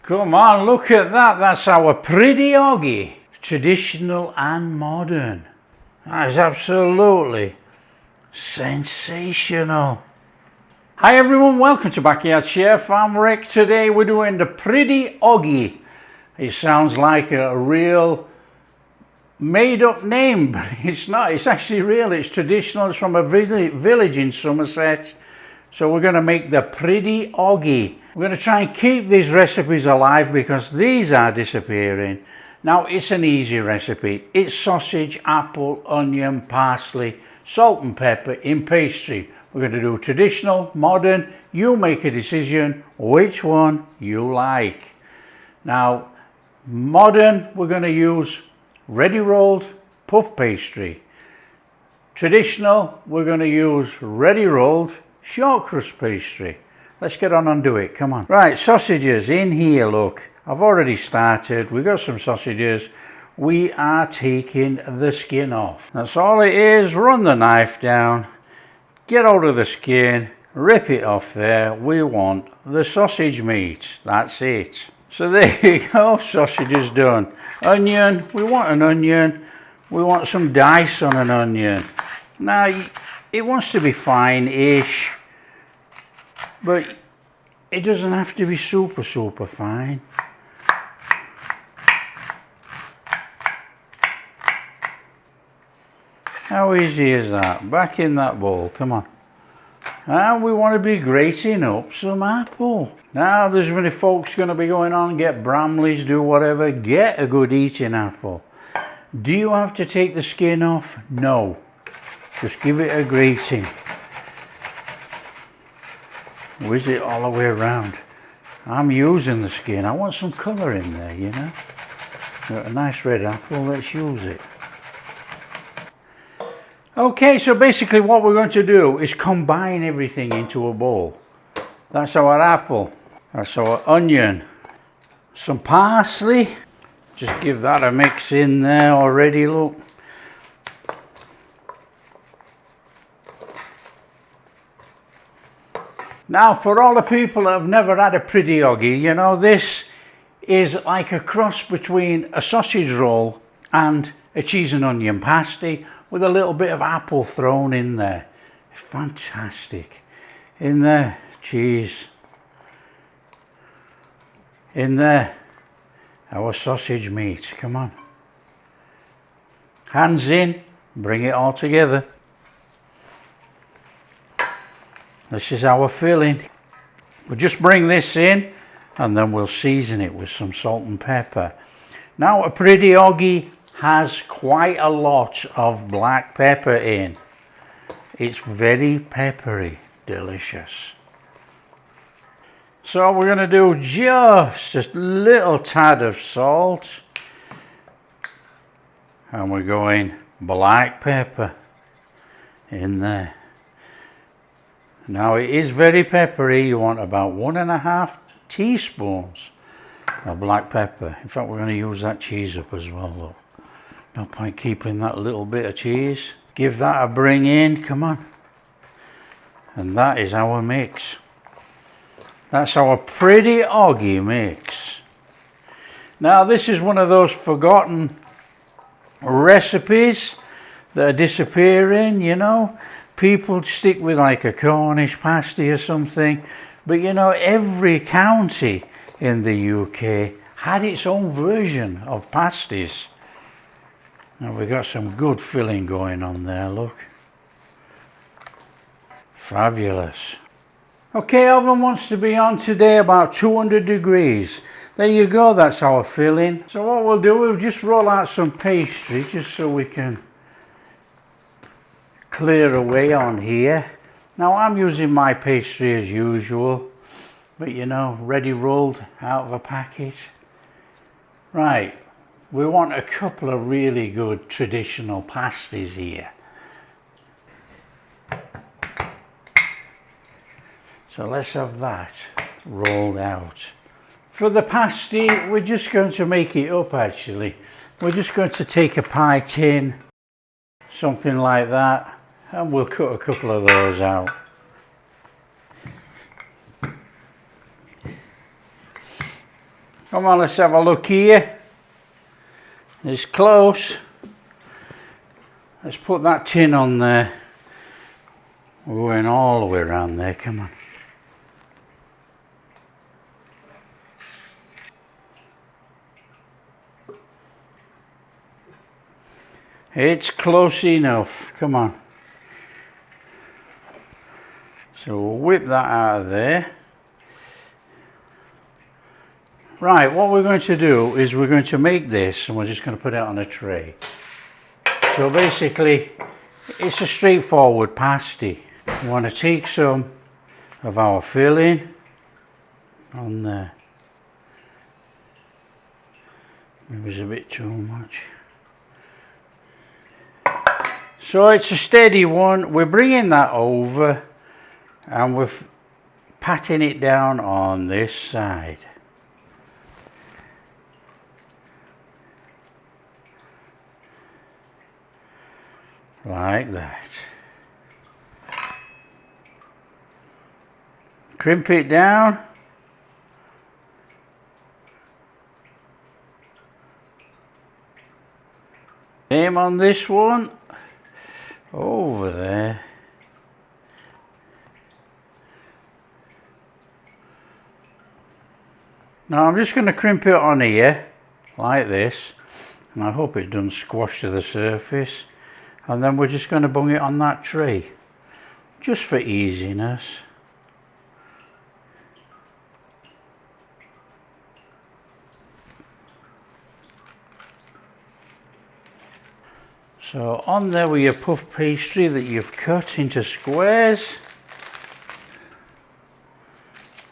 Come on, look at that. That's our Priddy Oggy. Traditional and modern. That is absolutely sensational. Hi everyone, welcome to Backyard Chef. I'm Rick. Today we're doing the Priddy Oggy. It sounds like a real made up name, but it's not. It's actually real. It's traditional. It's from a village in Somerset. So we're going to make the Priddy Oggy. We're going to try and keep these recipes alive because these are disappearing. Now it's an easy recipe. It's sausage, apple, onion, parsley, salt and pepper in pastry. We're going to do traditional, modern. You make a decision which one you like. Now modern, we're going to use ready rolled puff pastry. Traditional, we're going to use ready rolled shortcrust pastry. Let's get on and do it. Come on. Right, sausages in here. Look, I've already started. We've got some sausages. We are taking the skin off. That's all it is. Run the knife down, get out of the skin, rip it off there. We want the sausage meat. That's it. So there you go, sausage is done. Onion, we want an onion. We want some dice on an onion. Now, it wants to be fine-ish, but it doesn't have to be super fine. How easy is that? Back in that bowl, come on. And we want to be grating up some apple. Now there's many folks going to be going on, get Bramleys, do whatever. Get a good eating apple. Do you have to take the skin off? No. Just give it a grating. Whiz it all the way around. I'm using the skin. I want some colour in there, you know. Got a nice red apple, let's use it. Okay, so basically what we're going to do is combine everything into a bowl. That's our apple, that's our onion, some parsley. Just give that a mix in there already, look. Now for all the people that have never had a Priddy Oggy, you know, this is like a cross between a sausage roll and a cheese and onion pasty, with a little bit of apple thrown in there. Fantastic. In there, cheese. In there, our sausage meat. Come on. Hands in, bring it all together. This is our filling. We'll just bring this in and then we'll season it with some salt and pepper. Now a Priddy Oggy has quite a lot of black pepper in. It's very peppery, delicious. So we're going to do just a little tad of salt, and we're going black pepper in there. Now it is very peppery. You want about 1.5 teaspoons of black pepper. In fact, we're going to use that cheese up as well, look. No point keeping that little bit of cheese. Give that a bring in, come on. And that is our mix. That's our Priddy Oggy mix. Now this is one of those forgotten recipes that are disappearing, you know. People stick with like a Cornish pasty or something. But you know, every county in the UK had its own version of pasties. Now we've got some good filling going on there, look. Fabulous. Okay, oven wants to be on today about 200 degrees. There you go, that's our filling. So what we'll do, we'll just roll out some pastry just so we can clear away on here. Now I'm using my pastry as usual, but you know, ready rolled out of a packet. Right. We want a couple of really good traditional pasties here. So let's have that rolled out. For the pasty, we're just going to make it up actually. We're just going to take a pie tin, something like that, and we'll cut a couple of those out. Come on, let's have a look here. It's close. Let's put that tin on there. We're going all the way around there, come on. It's close enough, come on. So we'll whip that out of there. Right, what we're going to do is we're going to make this and we're just going to put it on a tray. So basically, it's a straightforward pasty. We want to take some of our filling on there. It was a bit too much. So it's a steady one. We're bringing that over and we're patting it down on this side. Like that. Crimp it down. Same on this one. Over there. Now I'm just going to crimp it on here like this, and I hope it doesn't squash to the surface, and then we're just going to bung it on that tray just for easiness. So on there with your puff pastry that you've cut into squares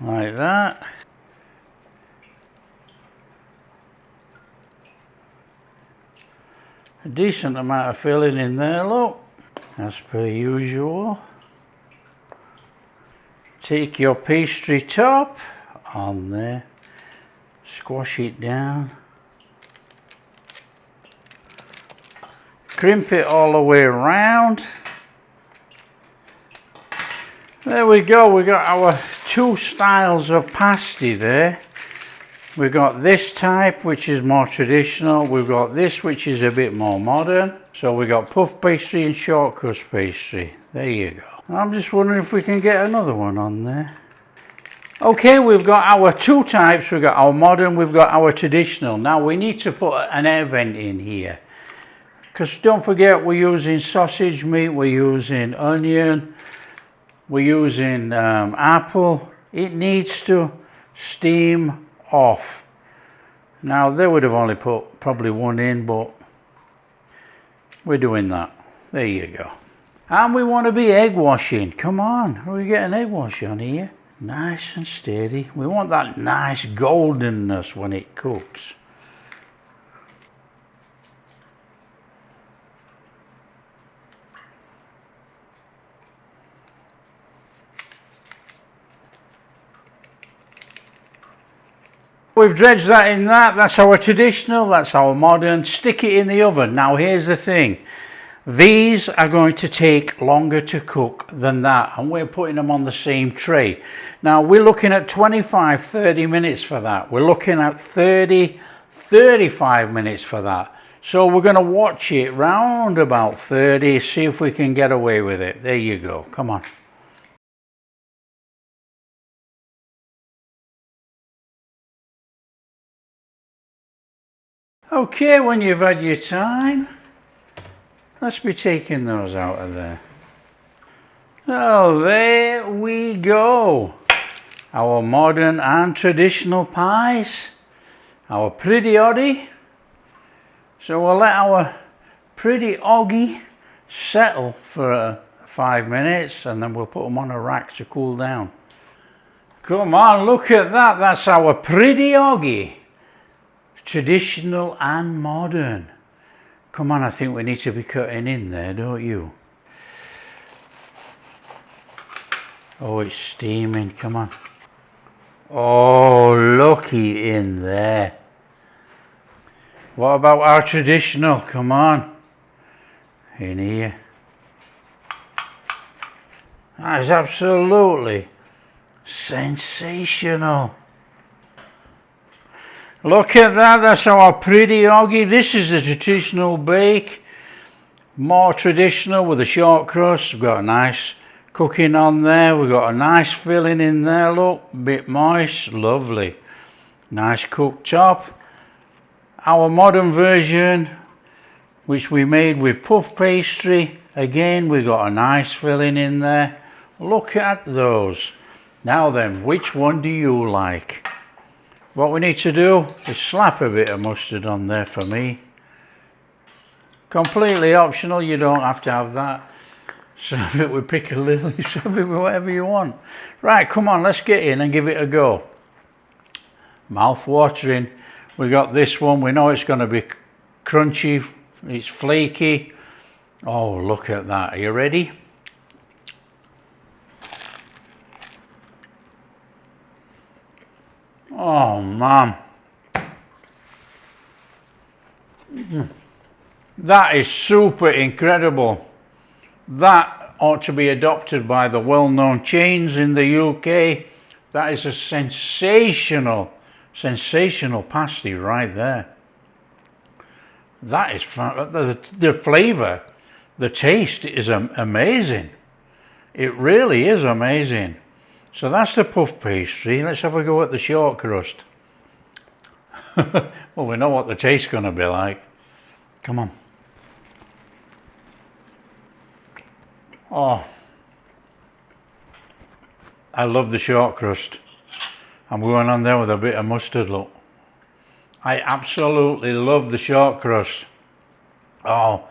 like that. A decent amount of filling in there, look, as per usual. Take your pastry top on there, squash it down, crimp it all the way around. There we go, we got our two styles of pasty there. We've got this type, which is more traditional. We've got this, which is a bit more modern. So we've got puff pastry and shortcrust pastry. There you go. I'm just wondering if we can get another one on there. Okay, we've got our two types. We've got our modern, we've got our traditional. Now we need to put an air vent in here. Because don't forget, we're using sausage meat, we're using onion, we're using apple. It needs to steam off. Now they would have only put probably one in, but we're doing that. There you go. And we want to be egg washing. Come on, we get an egg wash on here. Nice and steady. We want that nice goldenness when it cooks. We've dredged that in that. That's our traditional, that's our modern. Stick it in the oven. Now here's the thing. These are going to take longer to cook than that, and we're putting them on the same tray. Now we're looking at 25-30 minutes for that. We're looking at 30-35 minutes for that. So we're going to watch it round about 30, see if we can get away with it. There you go. Come on. Okay, when you've had your time, let's be taking those out of there. So there we go. Our modern and traditional pies. Our Priddy Oggy. So we'll let our Priddy Oggy settle for 5 minutes and then we'll put them on a rack to cool down. Come on, look at that. That's our Priddy Oggy. Traditional and modern. Come on, I think we need to be cutting in there, don't you? Oh, it's steaming, come on. Oh, looky in there. What about our traditional? Come on. In here. That is absolutely sensational. Look at that, that's our Priddy Oggy. This is a traditional bake. More traditional with a short crust. We've got a nice cooking on there. We've got a nice filling in there, look. Bit moist, lovely. Nice cooked top. Our modern version, which we made with puff pastry. Again, we've got a nice filling in there. Look at those. Now then, which one do you like? What we need to do is slap a bit of mustard on there for me. Completely optional, you don't have to have that. Serve it with piccalilli, serve it with whatever you want. Right, come on, let's get in and give it a go. Mouth watering. We got this one, we know it's going to be crunchy, it's flaky. Oh, look at that. Are you ready? Oh, man. That is super incredible. That ought to be adopted by the well-known chains in the UK. That is a sensational pasty right there. That is the flavour, the taste is amazing. It really is amazing. So that's the puff pastry. Let's have a go at the short crust. Well, we know what the taste's going to be like. Come on. Oh, I love the short crust. I'm going on there with a bit of mustard, look. I absolutely love the short crust. Oh.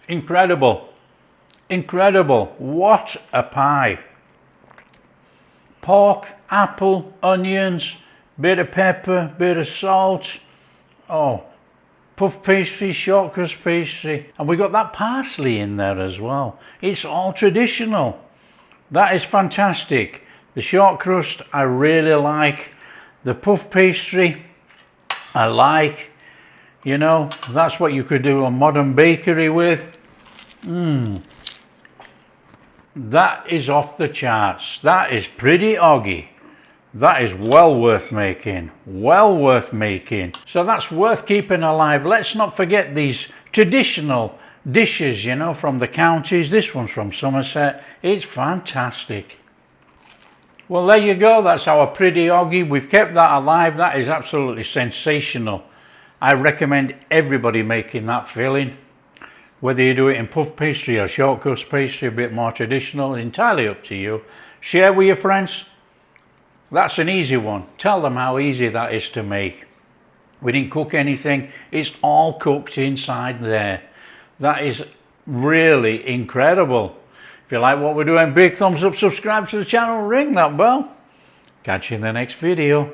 Incredible. Incredible. What a pie. Pork, apple, onions, bit of pepper, bit of salt. Oh, puff pastry, short crust pastry. And we got that parsley in there as well. It's all traditional. That is fantastic. The short crust I really like. The puff pastry I like. You know, that's what you could do a modern bakery with. That is off the charts. That is Priddy Oggy. That is well worth making. Well worth making. So that's worth keeping alive. Let's not forget these traditional dishes, you know, from the counties. This one's from Somerset. It's fantastic. Well, there you go. That's our Priddy Oggy. We've kept that alive. That is absolutely sensational. I recommend everybody making that filling. Whether you do it in puff pastry or short crust pastry, a bit more traditional, entirely up to you. Share with your friends. That's an easy one. Tell them how easy that is to make. We didn't cook anything. It's all cooked inside there. That is really incredible. If you like what we're doing, big thumbs up, subscribe to the channel, ring that bell. Catch you in the next video.